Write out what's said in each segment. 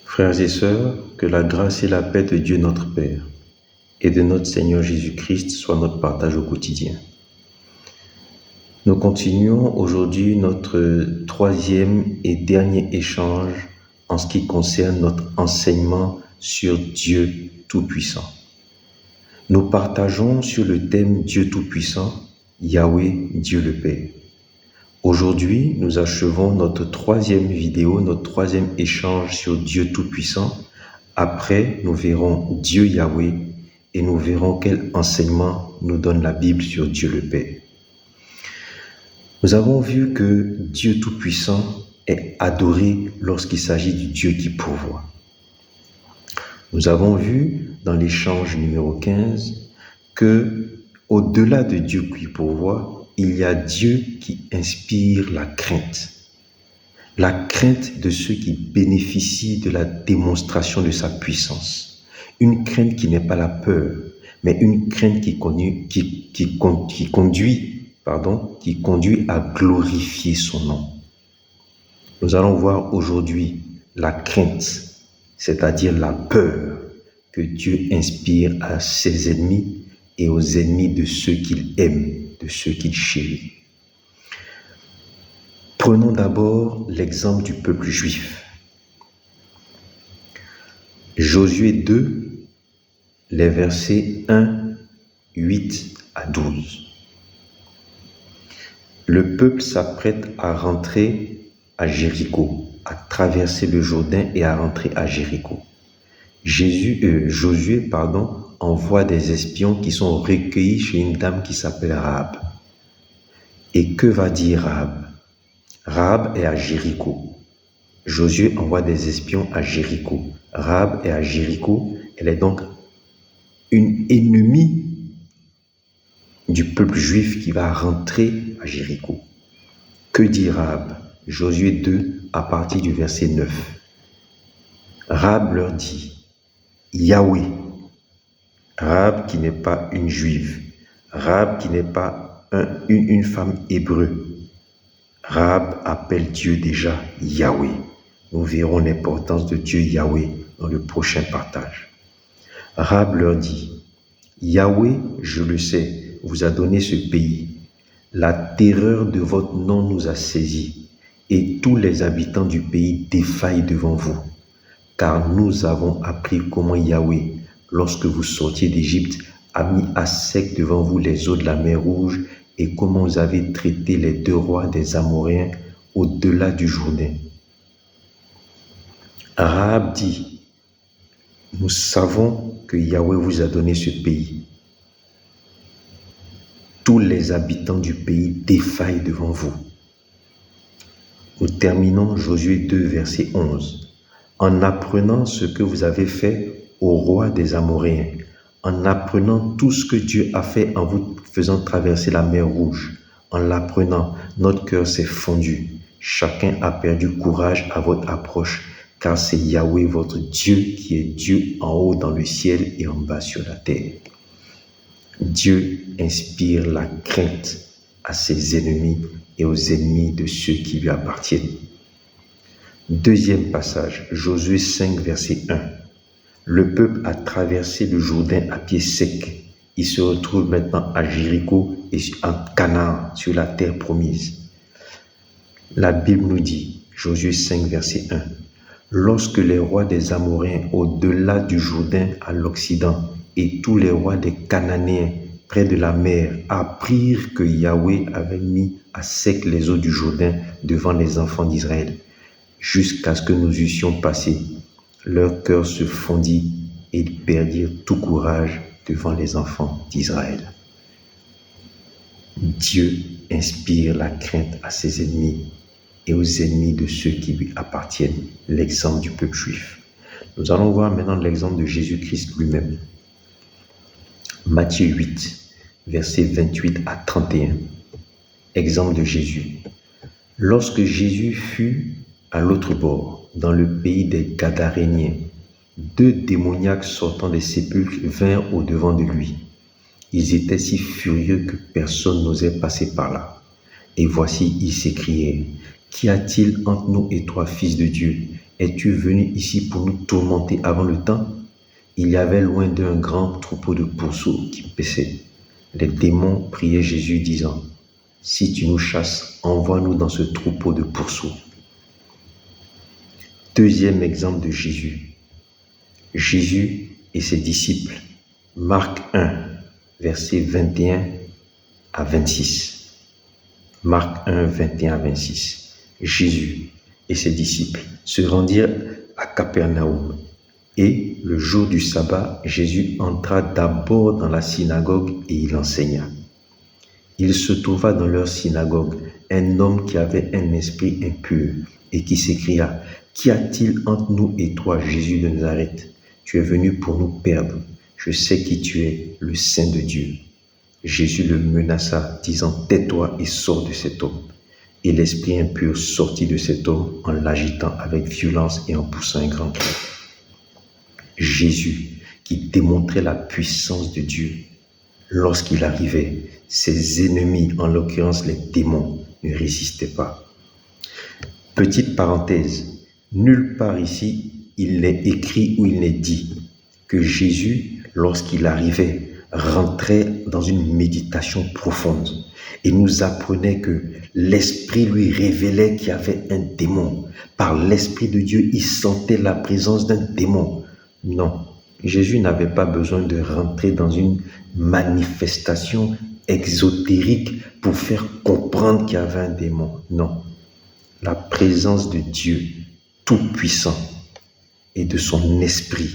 Frères et sœurs, que la grâce et la paix de Dieu notre Père et de notre Seigneur Jésus-Christ soient notre partage au quotidien. Nous continuons aujourd'hui notre troisième et dernier échange en ce qui concerne notre enseignement sur Dieu Tout-Puissant. Nous partageons sur le thème Dieu Tout-Puissant, Yahweh, Dieu le Père. Aujourd'hui, nous achevons notre troisième vidéo, notre troisième échange sur Dieu Tout-Puissant. Après, nous verrons Dieu Yahweh et nous verrons quel enseignement nous donne la Bible sur Dieu le Père. Nous avons vu que Dieu Tout-Puissant est adoré lorsqu'il s'agit du Dieu qui pourvoit. Nous avons vu dans l'échange numéro 15 que au-delà de Dieu qui pourvoit, il y a Dieu qui inspire la crainte de ceux qui bénéficient de la démonstration de sa puissance. Une crainte qui n'est pas la peur, mais une crainte qui conduit à glorifier son nom. Nous allons voir aujourd'hui la crainte, c'est-à-dire la peur que Dieu inspire à ses ennemis et aux ennemis de ceux qu'il aime, de ceux qu'il chérit. Prenons d'abord l'exemple du peuple juif. Josué 2, les versets 1, 8 à 12. Le peuple s'apprête à rentrer à Jéricho, à traverser le Jourdain et à rentrer à Jéricho. Josué envoie des espions qui sont recueillis chez une dame qui s'appelle Rahab. Et que va dire Rahab? Rahab est à Jéricho. Josué envoie des espions à Jéricho. Rahab est à Jéricho. Elle est donc une ennemie du peuple juif qui va rentrer à Jéricho. Que dit Rahab? Josué 2 à partir du verset 9. Rahab leur dit, Yahweh, Rahab qui n'est pas une juive, Rahab qui n'est pas une femme hébreu, Rahab appelle Dieu déjà Yahweh. Nous verrons l'importance de Dieu Yahweh dans le prochain partage. Rahab leur dit, Yahweh, je le sais, vous a donné ce pays. La terreur de votre nom nous a saisis et tous les habitants du pays défaillent devant vous. Car nous avons appris comment Yahweh, lorsque vous sortiez d'Égypte, a mis à sec devant vous les eaux de la mer Rouge et comment vous avez traité les 2 rois des Amoréens au-delà du Jourdain. Rahab dit, nous savons que Yahweh vous a donné ce pays. Tous les habitants du pays défaillent devant vous. Nous terminons Josué 2, verset 11. En apprenant ce que vous avez fait au roi des Amoréens, en apprenant tout ce que Dieu a fait en vous faisant traverser la mer Rouge, en l'apprenant, notre cœur s'est fondu. Chacun a perdu courage à votre approche, car c'est Yahweh votre Dieu qui est Dieu en haut dans le ciel et en bas sur la terre. Dieu inspire la crainte à ses ennemis et aux ennemis de ceux qui lui appartiennent. Deuxième passage, Josué 5, verset 1. Le peuple a traversé le Jourdain à pied sec. Il se retrouve maintenant à Jéricho et en Canaan, sur la terre promise. La Bible nous dit, Josué 5, verset 1. Lorsque les rois des Amoréens au-delà du Jourdain à l'Occident et tous les rois des Cananéens près de la mer apprirent que Yahweh avait mis à sec les eaux du Jourdain devant les enfants d'Israël, jusqu'à ce que nous eussions passé, leur cœur se fondit et ils perdirent tout courage devant les enfants d'Israël. Dieu inspire la crainte à ses ennemis et aux ennemis de ceux qui lui appartiennent, l'exemple du peuple juif. Nous allons voir maintenant l'exemple de Jésus-Christ lui-même. Matthieu 8, versets 28 à 31. Exemple de Jésus. Lorsque Jésus fut à l'autre bord, dans le pays des Gadaréniens, 2 démoniaques sortant des sépulcres vinrent au-devant de lui. Ils étaient si furieux que personne n'osait passer par là. Et voici, ils s'écrièrent, « Qu'y a-t-il entre nous et toi, Fils de Dieu? Es-tu venu ici pour nous tourmenter avant le temps? Il y avait loin d'eux un grand troupeau de pourceaux qui paissaient. Les démons priaient Jésus, disant, « Si tu nous chasses, envoie-nous dans ce troupeau de pourceaux. » Deuxième exemple de Jésus. Jésus et ses disciples. Marc 1, versets 21 à 26. Marc 1, 21 à 26. Jésus et ses disciples se rendirent à Capernaum. Et le jour du sabbat, Jésus entra d'abord dans la synagogue et il enseigna. Il se trouva dans leur synagogue un homme qui avait un esprit impur et qui s'écria, « Qu'y a-t-il entre nous et toi, Jésus de Nazareth? Tu es venu pour nous perdre. Je sais qui tu es, le Saint de Dieu. » Jésus le menaça, disant, « Tais-toi et sors de cet homme. » Et l'esprit impur sortit de cet homme en l'agitant avec violence et en poussant un grand cri. Jésus, qui démontrait la puissance de Dieu, lorsqu'il arrivait, ses ennemis, en l'occurrence les démons, ne résistaient pas. Petite parenthèse, nulle part ici, il n'est écrit ou il n'est dit que Jésus, lorsqu'il arrivait, rentrait dans une méditation profonde et nous apprenait que l'Esprit lui révélait qu'il y avait un démon. Par l'Esprit de Dieu, il sentait la présence d'un démon. Non, Jésus n'avait pas besoin de rentrer dans une manifestation exotérique pour faire comprendre qu'il y avait un démon. Non, la présence de Dieu tout-puissant et de son esprit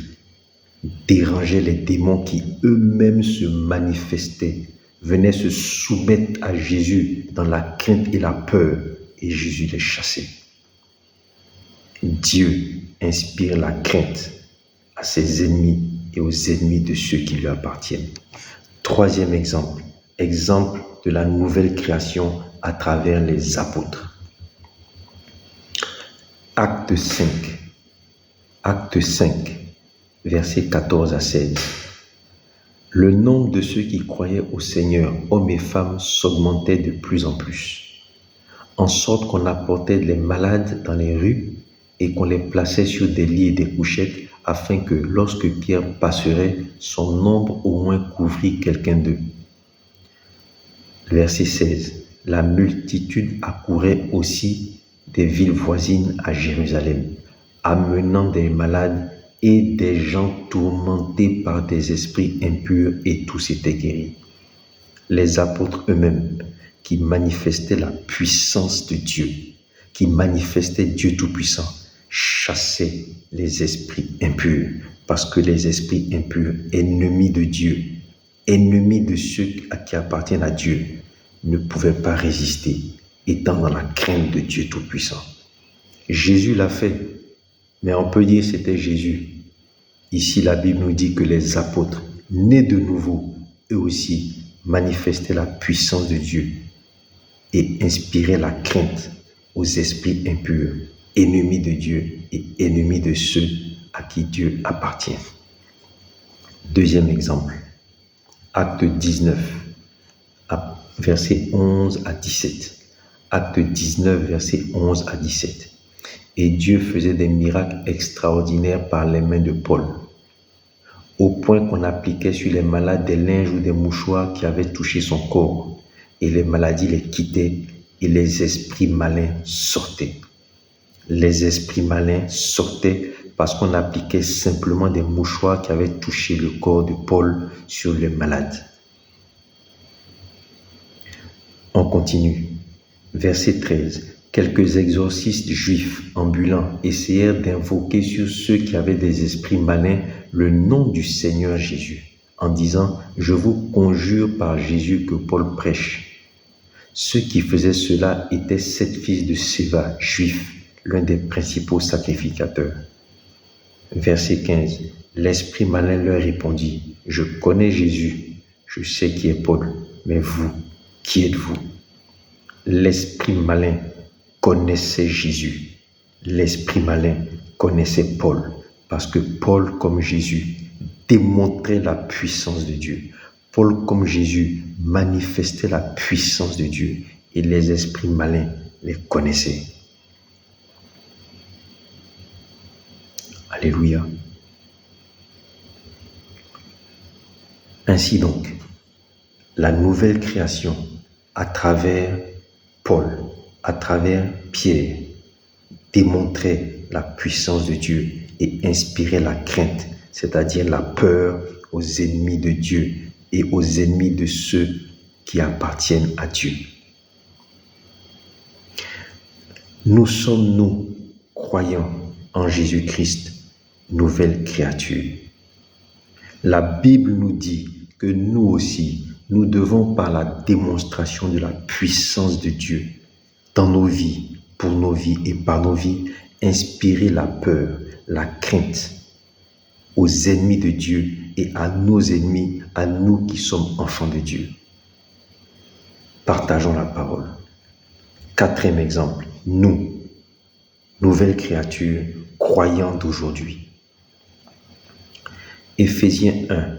dérangeait les démons qui eux-mêmes se manifestaient, venaient se soumettre à Jésus dans la crainte et la peur, et Jésus les chassait. Dieu inspire la crainte à ses ennemis et aux ennemis de ceux qui lui appartiennent. Troisième exemple, exemple de la nouvelle création à travers les apôtres. Acte 5, versets 14 à 16. Le nombre de ceux qui croyaient au Seigneur, hommes et femmes, s'augmentait de plus en plus, en sorte qu'on apportait les malades dans les rues et qu'on les plaçait sur des lits et des couchettes, afin que lorsque Pierre passerait, son ombre au moins couvrit quelqu'un d'eux. Verset 16. La multitude accourait aussi des villes voisines à Jérusalem, amenant des malades et des gens tourmentés par des esprits impurs, et tous étaient guéris. Les apôtres eux-mêmes, qui manifestaient la puissance de Dieu, qui manifestaient Dieu Tout-Puissant, chassaient les esprits impurs, parce que les esprits impurs, ennemis de Dieu, ennemis de ceux qui appartiennent à Dieu, ne pouvaient pas résister, étant dans la crainte de Dieu Tout-Puissant. Jésus l'a fait, mais on peut dire que c'était Jésus. Ici, la Bible nous dit que les apôtres, nés de nouveau, eux aussi, manifestaient la puissance de Dieu et inspiraient la crainte aux esprits impurs, ennemis de Dieu et ennemis de ceux à qui Dieu appartient. Deuxième exemple, Acte 19, versets 11 à 17. Acte 19, versets 11 à 17. Et Dieu faisait des miracles extraordinaires par les mains de Paul, au point qu'on appliquait sur les malades des linges ou des mouchoirs qui avaient touché son corps, et les maladies les quittaient et les esprits malins sortaient. Les esprits malins sortaient parce qu'on appliquait simplement des mouchoirs qui avaient touché le corps de Paul sur les malades. On continue. Verset 13. Quelques exorcistes juifs ambulants essayèrent d'invoquer sur ceux qui avaient des esprits malins le nom du Seigneur Jésus, en disant « Je vous conjure par Jésus que Paul prêche ». Ceux qui faisaient cela étaient 7 fils de Séva, juifs, l'un des principaux sacrificateurs. Verset 15. L'esprit malin leur répondit « Je connais Jésus, je sais qui est Paul, mais vous, qui êtes-vous » L'esprit malin connaissait Jésus. L'esprit malin connaissait Paul, parce que Paul, comme Jésus, démontrait la puissance de Dieu. Paul, comme Jésus, manifestait la puissance de Dieu, et les esprits malins les connaissaient. Alléluia. Ainsi donc, la nouvelle création à travers Paul, à travers Pierre, démontrait la puissance de Dieu et inspirait la crainte, c'est-à-dire la peur aux ennemis de Dieu et aux ennemis de ceux qui appartiennent à Dieu. Nous sommes, nous, croyants en Jésus-Christ, nouvelle créature. La Bible nous dit que nous aussi, nous devons par la démonstration de la puissance de Dieu dans nos vies, pour nos vies et par nos vies, inspirer la peur, la crainte aux ennemis de Dieu et à nos ennemis, à nous qui sommes enfants de Dieu. Partageons la parole. Quatrième exemple, nous, nouvelle créature, croyants d'aujourd'hui. Éphésiens 1,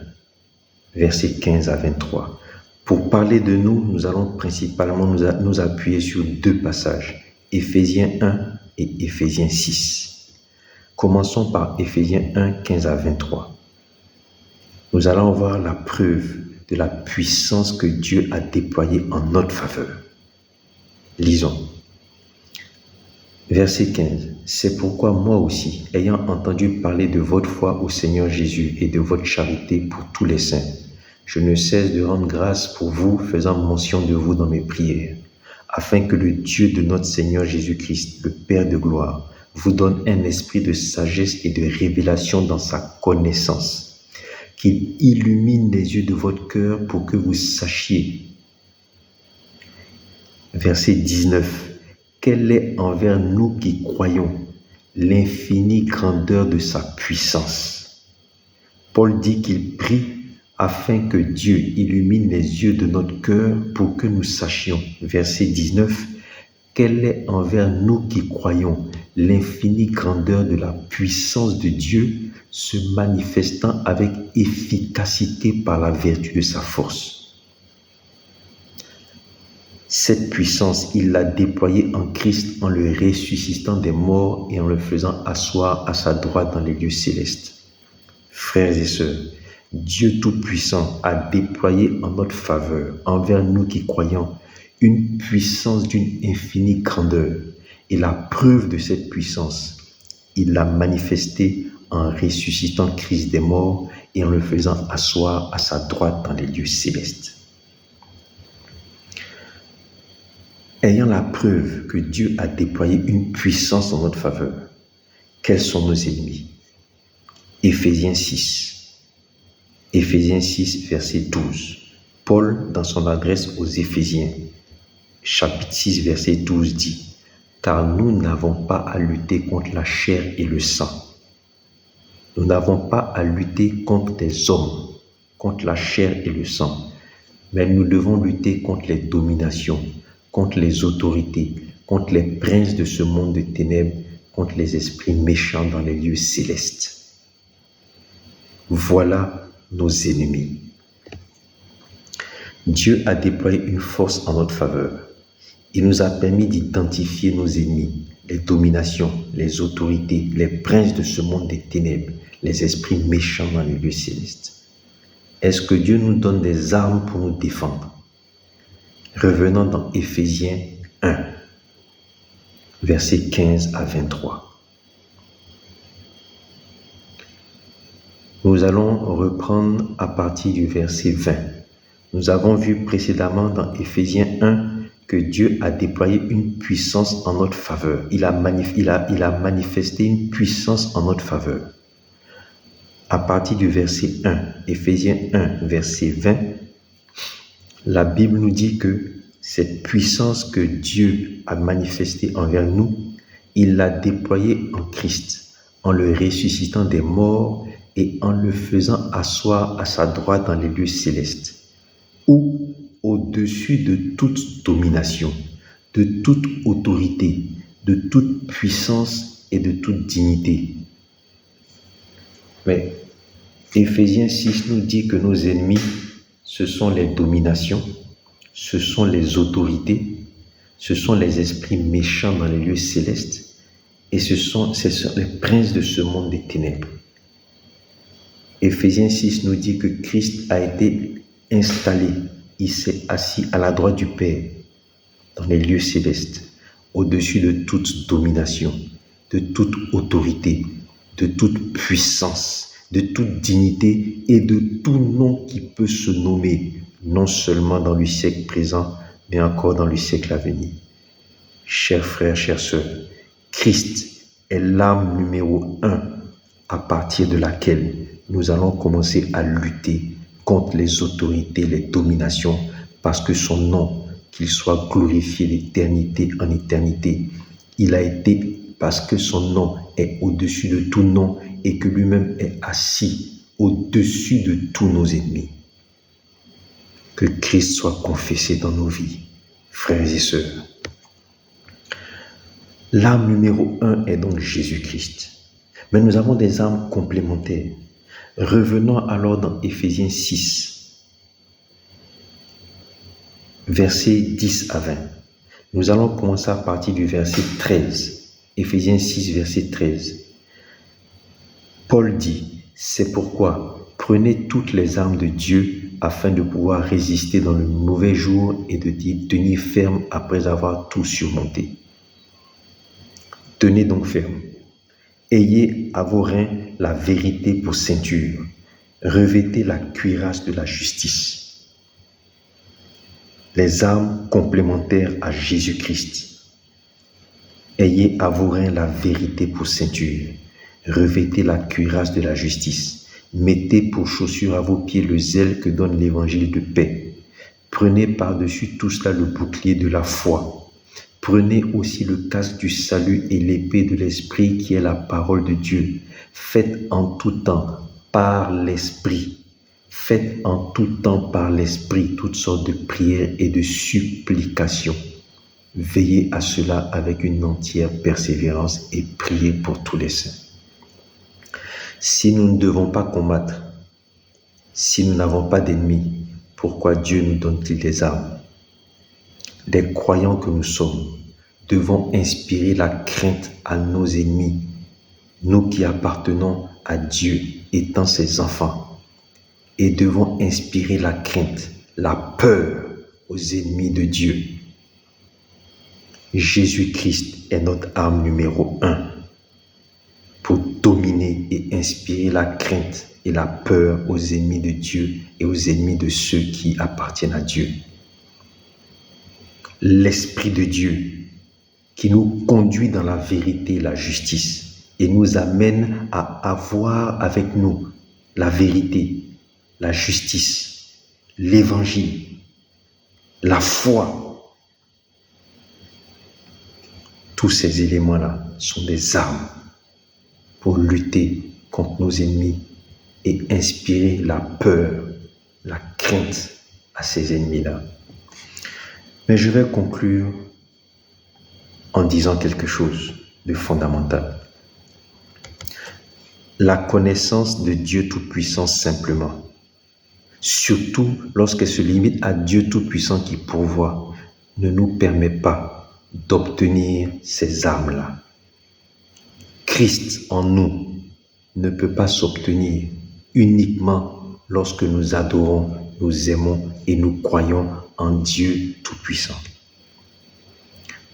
versets 15 à 23. Pour parler de nous, nous allons principalement nous appuyer sur deux passages, Éphésiens 1 et Éphésiens 6. Commençons par Éphésiens 1, 15 à 23. Nous allons voir la preuve de la puissance que Dieu a déployée en notre faveur. Lisons. Verset 15. C'est pourquoi moi aussi, ayant entendu parler de votre foi au Seigneur Jésus et de votre charité pour tous les saints, je ne cesse de rendre grâce pour vous, faisant mention de vous dans mes prières, afin que le Dieu de notre Seigneur Jésus-Christ, le Père de gloire, vous donne un esprit de sagesse et de révélation dans sa connaissance, qu'il illumine les yeux de votre cœur pour que vous sachiez. Verset 19. Quelle est envers nous qui croyons l'infinie grandeur de sa puissance. Paul dit qu'il prie afin que Dieu illumine les yeux de notre cœur pour que nous sachions, verset 19, quelle est envers nous qui croyons l'infinie grandeur de la puissance de Dieu se manifestant avec efficacité par la vertu de sa force. Cette puissance, il l'a déployée en Christ en le ressuscitant des morts et en le faisant asseoir à sa droite dans les lieux célestes. Frères et sœurs, Dieu Tout-Puissant a déployé en notre faveur, envers nous qui croyons, une puissance d'une infinie grandeur. Et la preuve de cette puissance, il l'a manifestée en ressuscitant Christ des morts et en le faisant asseoir à sa droite dans les lieux célestes. Ayant la preuve que Dieu a déployé une puissance en notre faveur, quels sont nos ennemis? Éphésiens 6. Éphésiens 6, verset 12. Paul, dans son adresse aux Éphésiens, chapitre 6, verset 12, dit « Car nous n'avons pas à lutter contre la chair et le sang. Nous n'avons pas à lutter contre des hommes, contre la chair et le sang, mais nous devons lutter contre les dominations, contre les autorités, contre les princes de ce monde de ténèbres, contre les esprits méchants dans les lieux célestes. » Voilà nos ennemis. Dieu a déployé une force en notre faveur. Il nous a permis d'identifier nos ennemis, les dominations, les autorités, les princes de ce monde des ténèbres, les esprits méchants dans les lieux célestes. Est-ce que Dieu nous donne des armes pour nous défendre? Revenons dans Éphésiens 1, versets 15 à 23. Nous allons reprendre à partir du verset 20. Nous avons vu précédemment dans Éphésiens 1 que Dieu a déployé une puissance en notre faveur. Il a manifesté une puissance en notre faveur. À partir du verset 1, Éphésiens 1, verset 20, la Bible nous dit que cette puissance que Dieu a manifestée envers nous, il l'a déployée en Christ, en le ressuscitant des morts et en le faisant asseoir à sa droite dans les lieux célestes, où au-dessus de toute domination, de toute autorité, de toute puissance et de toute dignité. Mais Éphésiens 6 nous dit que nos ennemis, ce sont les dominations, ce sont les autorités, ce sont les esprits méchants dans les lieux célestes. et ce sont les princes de ce monde des ténèbres. Éphésiens 6 nous dit que Christ a été installé, il s'est assis à la droite du Père, dans les lieux célestes, au-dessus de toute domination, de toute autorité, de toute puissance, de toute dignité et de tout nom qui peut se nommer, non seulement dans le siècle présent, mais encore dans le siècle à venir. Chers frères, chères sœurs, Christ est l'arme numéro 1 à partir de laquelle nous allons commencer à lutter contre les autorités, les dominations, parce que son nom, qu'il soit glorifié d'éternité en éternité, il a été, parce que son nom est au-dessus de tout nom et que lui-même est assis au-dessus de tous nos ennemis. Que Christ soit confessé dans nos vies, frères et sœurs. L'arme numéro 1 est donc Jésus-Christ. Mais nous avons des armes complémentaires. Revenons alors dans Éphésiens 6, versets 10 à 20. Nous allons commencer à partir du verset 13. Éphésiens 6, verset 13. Paul dit, « C'est pourquoi prenez toutes les armes de Dieu afin de pouvoir résister dans le mauvais jour et de tenir ferme après avoir tout surmonté. Tenez donc ferme. Ayez à vos reins la vérité pour ceinture. Revêtez la cuirasse de la justice. » Les armes complémentaires à Jésus-Christ. Ayez à vos reins la vérité pour ceinture. Revêtez la cuirasse de la justice. Mettez pour chaussure à vos pieds le zèle que donne l'évangile de paix. Prenez par-dessus tout cela le bouclier de la foi. Prenez aussi le casque du salut et l'épée de l'esprit qui est la parole de Dieu. Faites en tout temps par l'esprit. Faites en tout temps par l'esprit toutes sortes de prières et de supplications. Veillez à cela avec une entière persévérance et priez pour tous les saints. Si nous ne devons pas combattre, si nous n'avons pas d'ennemis, pourquoi Dieu nous donne-t-il des armes? Les croyants que nous sommes devons inspirer la crainte à nos ennemis, nous qui appartenons à Dieu étant ses enfants, et devons inspirer la crainte, la peur aux ennemis de Dieu. Jésus-Christ est notre arme numéro 1 pour dominer et inspirer la crainte et la peur aux ennemis de Dieu et aux ennemis de ceux qui appartiennent à Dieu. L'Esprit de Dieu qui nous conduit dans la vérité et la justice et nous amène à avoir avec nous la vérité, la justice, l'évangile, la foi. Tous ces éléments-là sont des armes pour lutter contre nos ennemis et inspirer la peur, la crainte à ces ennemis-là. Mais je vais conclure en disant quelque chose de fondamental. La connaissance de Dieu Tout-Puissant simplement, surtout lorsqu'elle se limite à Dieu Tout-Puissant qui pourvoit, ne nous permet pas d'obtenir ces armes-là. Christ en nous ne peut pas s'obtenir uniquement lorsque nous adorons, nous aimons et nous croyons en Dieu Tout-Puissant.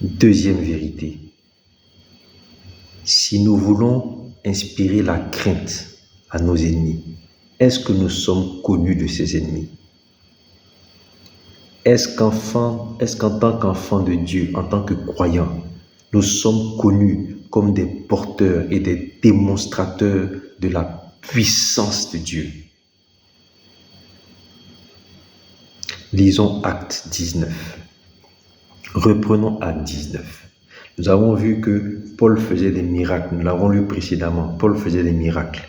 Deuxième vérité, si nous voulons inspirer la crainte à nos ennemis, est-ce que nous sommes connus de ces ennemis? Est-ce qu'en tant qu'enfants de Dieu, en tant que croyants, nous sommes connus comme des porteurs et des démonstrateurs de la puissance de Dieu? Lisons Actes 19. Reprenons Actes 19. Nous avons vu que Paul faisait des miracles. Nous l'avons lu précédemment. Paul faisait des miracles.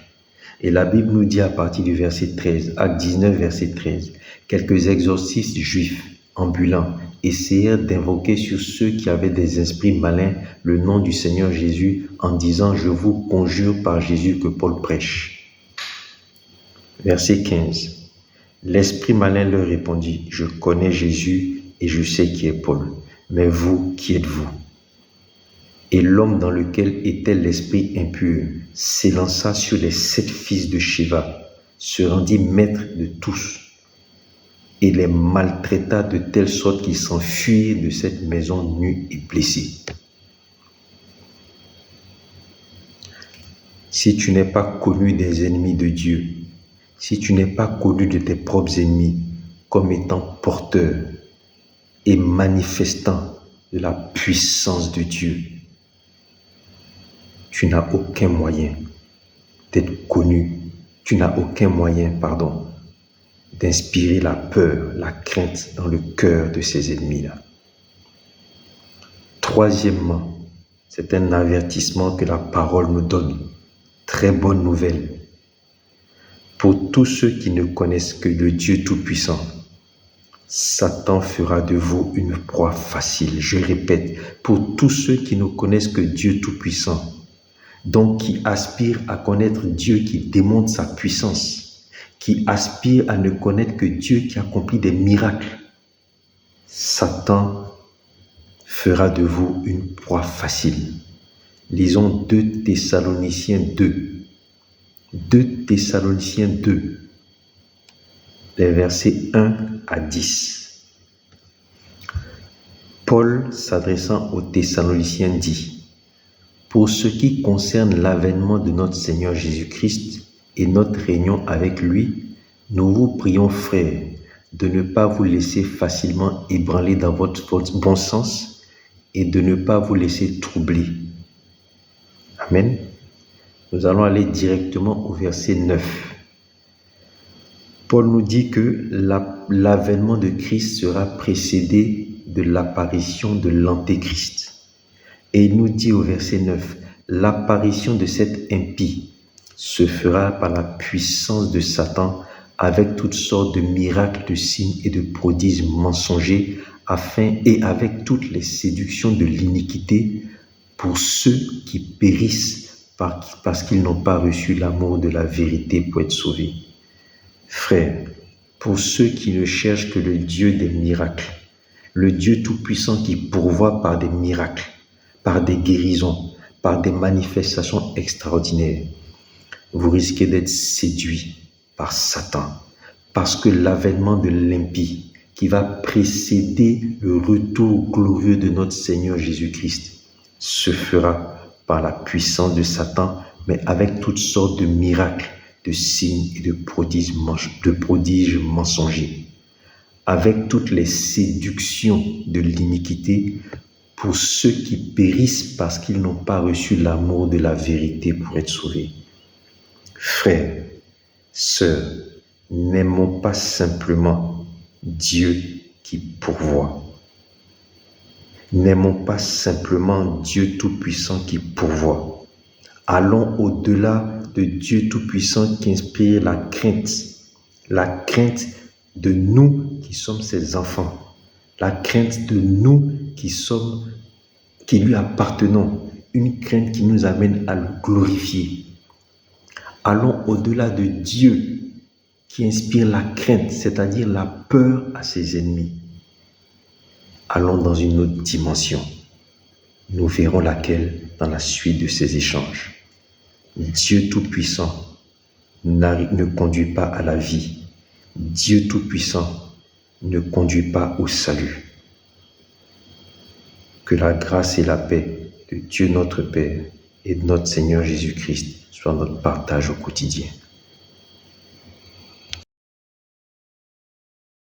Et la Bible nous dit à partir du verset 13, Actes 19, verset 13, quelques exorcistes juifs ambulants essayèrent d'invoquer sur ceux qui avaient des esprits malins le nom du Seigneur Jésus en disant « Je vous conjure par Jésus que Paul prêche ». Verset 15. L'esprit malin leur répondit « Je connais Jésus et je sais qui est Paul, mais vous, qui êtes-vous » Et l'homme dans lequel était l'esprit impur s'élança sur les 7 fils de Sheva, se rendit maître de tous, et les maltraita de telle sorte qu'ils s'enfuirent de cette maison nus et blessés. Si tu n'es pas connu des ennemis de Dieu, si tu n'es pas connu de tes propres ennemis comme étant porteur et manifestant de la puissance de Dieu, tu n'as aucun moyen d'être connu, tu n'as aucun moyen, d'inspirer la peur, la crainte dans le cœur de ces ennemis-là. Troisièmement, c'est un avertissement que la parole nous donne. Très bonne nouvelle. Pour tous ceux qui ne connaissent que le Dieu Tout-Puissant, Satan fera de vous une proie facile. Je répète, pour tous ceux qui ne connaissent que Dieu Tout-Puissant, donc qui aspirent à connaître Dieu qui démontre sa puissance, qui aspirent à ne connaître que Dieu qui accomplit des miracles, Satan fera de vous une proie facile. Lisons 2 Thessaloniciens 2. 2 Thessaloniciens 2, les versets 1 à 10. Paul, s'adressant aux Thessaloniciens, dit: pour ce qui concerne l'avènement de notre Seigneur Jésus-Christ et notre réunion avec lui, nous vous prions, frères, de ne pas vous laisser facilement ébranler dans votre bon sens et de ne pas vous laisser troubler. Amen. Nous allons aller directement au verset 9. Paul nous dit que l'avènement de Christ sera précédé de l'apparition de l'Antéchrist. Et il nous dit au verset 9, l'apparition de cet impie se fera par la puissance de Satan avec toutes sortes de miracles, de signes et de prodiges mensongers, et avec toutes les séductions de l'iniquité pour ceux qui périssent parce qu'ils n'ont pas reçu l'amour de la vérité pour être sauvés. Frères, pour ceux qui ne cherchent que le Dieu des miracles, le Dieu Tout-Puissant qui pourvoit par des miracles, par des guérisons, par des manifestations extraordinaires, vous risquez d'être séduits par Satan, parce que l'avènement de l'impie qui va précéder le retour glorieux de notre Seigneur Jésus-Christ se fera par la puissance de Satan, mais avec toutes sortes de miracles, de signes et de prodiges mensongers, avec toutes les séductions de l'iniquité pour ceux qui périssent parce qu'ils n'ont pas reçu l'amour de la vérité pour être sauvés. Frères, sœurs, n'aimons pas simplement Dieu qui pourvoit. N'aimons pas simplement Dieu Tout-Puissant qui pourvoit. Allons au-delà de Dieu Tout-Puissant qui inspire la crainte de nous qui sommes ses enfants, la crainte de nous qui lui appartenons, une crainte qui nous amène à le glorifier. Allons au-delà de Dieu qui inspire la crainte, c'est-à-dire la peur à ses ennemis. Allons dans une autre dimension. Nous verrons laquelle dans la suite de ces échanges. Dieu Tout-Puissant ne conduit pas à la vie. Dieu Tout-Puissant ne conduit pas au salut. Que la grâce et la paix de Dieu notre Père et de notre Seigneur Jésus-Christ soient notre partage au quotidien.